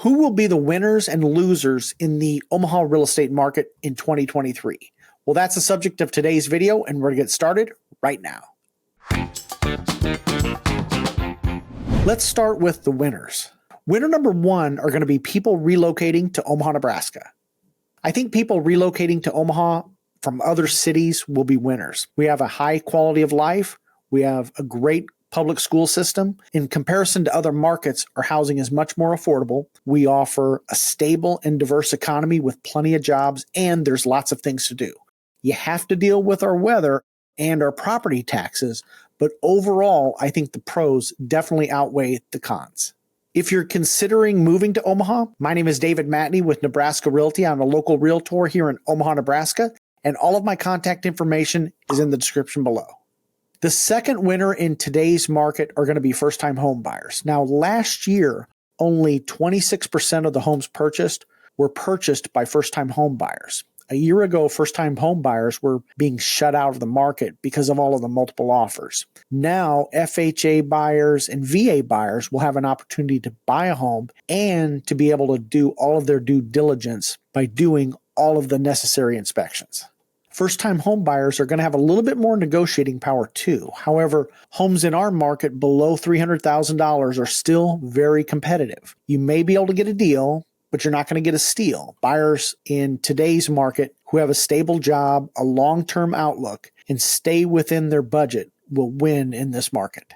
Who will be the winners and losers in the Omaha real estate market in 2023? Well, that's the subject of today's video, and we're going to get started right now. Let's start with the winners. Winner number one are going to be people relocating to Omaha, Nebraska. I think people relocating to Omaha from other cities will be winners. We have a high quality of life. We have a great public school system. In comparison to other markets, our housing is much more affordable. We offer a stable and diverse economy with plenty of jobs, and there's lots of things to do. You have to deal with our weather and our property taxes, but overall, I think the pros definitely outweigh the cons. If you're considering moving to Omaha, my name is David Matney with Nebraska Realty. I'm a local realtor here in Omaha, Nebraska, and all of my contact information is in the description below. The second winner in today's market are going to be first-time home buyers. Now, last year, only 26% of the homes purchased were purchased by first-time home buyers. A year ago, first-time home buyers were being shut out of the market because of all of the multiple offers. Now, FHA buyers and VA buyers will have an opportunity to buy a home and to be able to do all of their due diligence by doing all of the necessary inspections. First-time home buyers are going to have a little bit more negotiating power too. However, homes in our market below $300,000 are still very competitive. You may be able to get a deal, but you're not going to get a steal. Buyers in today's market who have a stable job, a long-term outlook, and stay within their budget will win in this market.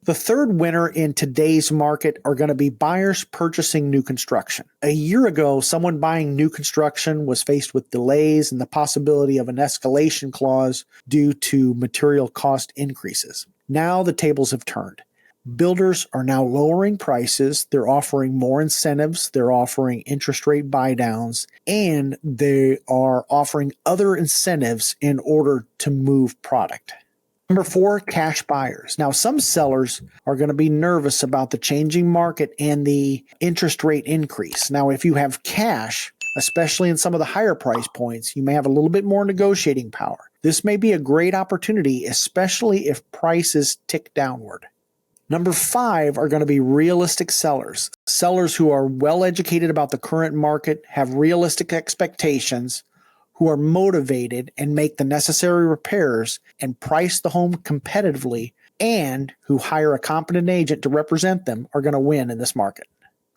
The third winner in today's market are going to be buyers purchasing new construction. A year ago, someone buying new construction was faced with delays and the possibility of an escalation clause due to material cost increases. Now the tables have turned. Builders are now lowering prices, they're offering more incentives, they're offering interest rate buydowns, and they are offering other incentives in order to move product. Number four, cash buyers. Now, some sellers are going to be nervous about the changing market and the interest rate increase. Now, if you have cash, especially in some of the higher price points, you may have a little bit more negotiating power. This may be a great opportunity, especially if prices tick downward. Number five are going to be realistic sellers. Sellers who are well educated about the current market, have realistic expectations, who are motivated and make the necessary repairs and price the home competitively, and who hire a competent agent to represent them are going to win in this market.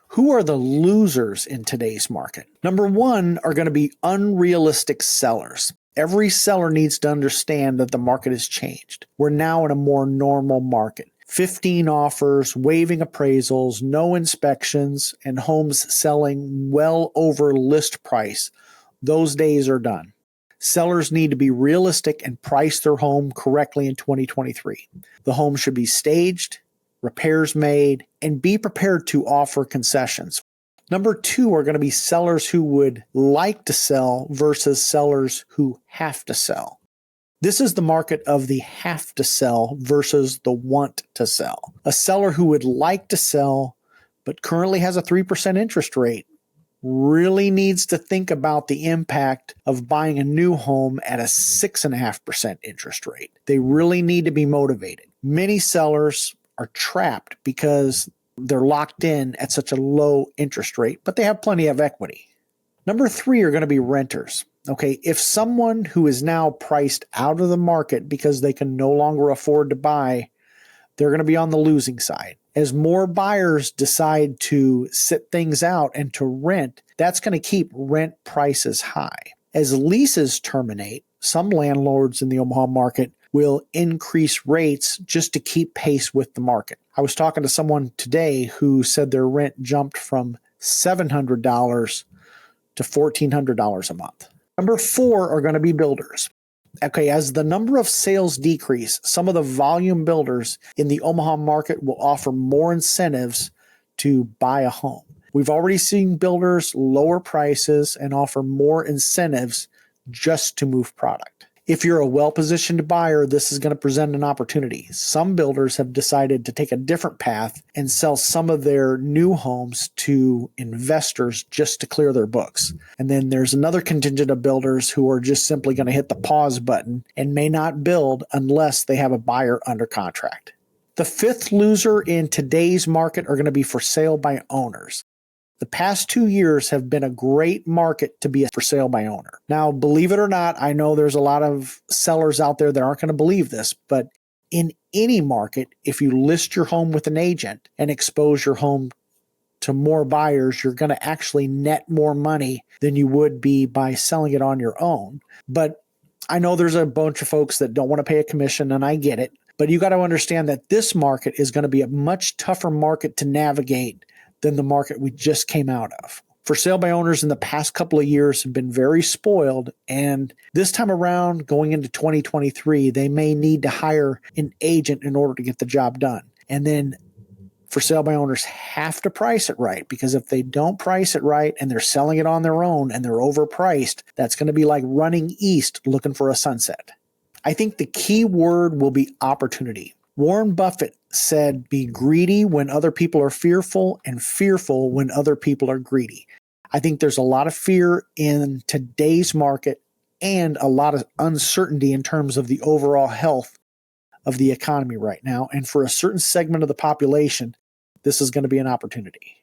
Who are the losers in today's market? Number one are going to be unrealistic sellers. Every seller needs to understand that the market has changed. We're now in a more normal market. 15 offers, waiving appraisals, no inspections, and homes selling well over list price. Those days are done. Sellers need to be realistic and price their home correctly in 2023. The home should be staged, repairs made, and be prepared to offer concessions. Number two are going to be sellers who would like to sell versus sellers who have to sell. This is the market of the have to sell versus the want to sell. A seller who would like to sell but currently has a 3% interest rate really needs to think about the impact of buying a new home at a 6.5% interest rate. They really need to be motivated. Many sellers are trapped because they're locked in at such a low interest rate, but they have plenty of equity. Number three are going to be renters. Okay, if someone who is now priced out of the market because they can no longer afford to buy, they're going to be on the losing side. As more buyers decide to sit things out and to rent, that's going to keep rent prices high. As leases terminate, some landlords in the Omaha market will increase rates just to keep pace with the market. I was talking to someone today who said their rent jumped from $700 to $1,400 a month. Number four are going to be builders. Okay, as the number of sales decrease, some of the volume builders in the Omaha market will offer more incentives to buy a home. We've already seen builders lower prices and offer more incentives just to move product. If you're a well-positioned buyer, this is going to present an opportunity. Some builders have decided to take a different path and sell some of their new homes to investors just to clear their books. And then there's another contingent of builders who are just simply going to hit the pause button and may not build unless they have a buyer under contract. The fifth loser in today's market are going to be for sale by owners. The past 2 years have been a great market to be a for sale by owner. Now, believe it or not, I know there's a lot of sellers out there that aren't going to believe this, but in any market, if you list your home with an agent and expose your home to more buyers, you're going to actually net more money than you would be by selling it on your own. But I know there's a bunch of folks that don't want to pay a commission, and I get it. But you got to understand that this market is going to be a much tougher market to navigate than the market we just came out of. For sale by owners in the past couple of years have been very spoiled, and this time around, going into 2023, they may need to hire an agent in order to get the job done. And then for sale by owners have to price it right, because if they don't price it right and they're selling it on their own and they're overpriced, that's going to be like running east looking for a sunset. I think the key word will be opportunity. Warren Buffett said, be greedy when other people are fearful and fearful when other people are greedy. I think there's a lot of fear in today's market and a lot of uncertainty in terms of the overall health of the economy right now. And for a certain segment of the population, this is going to be an opportunity.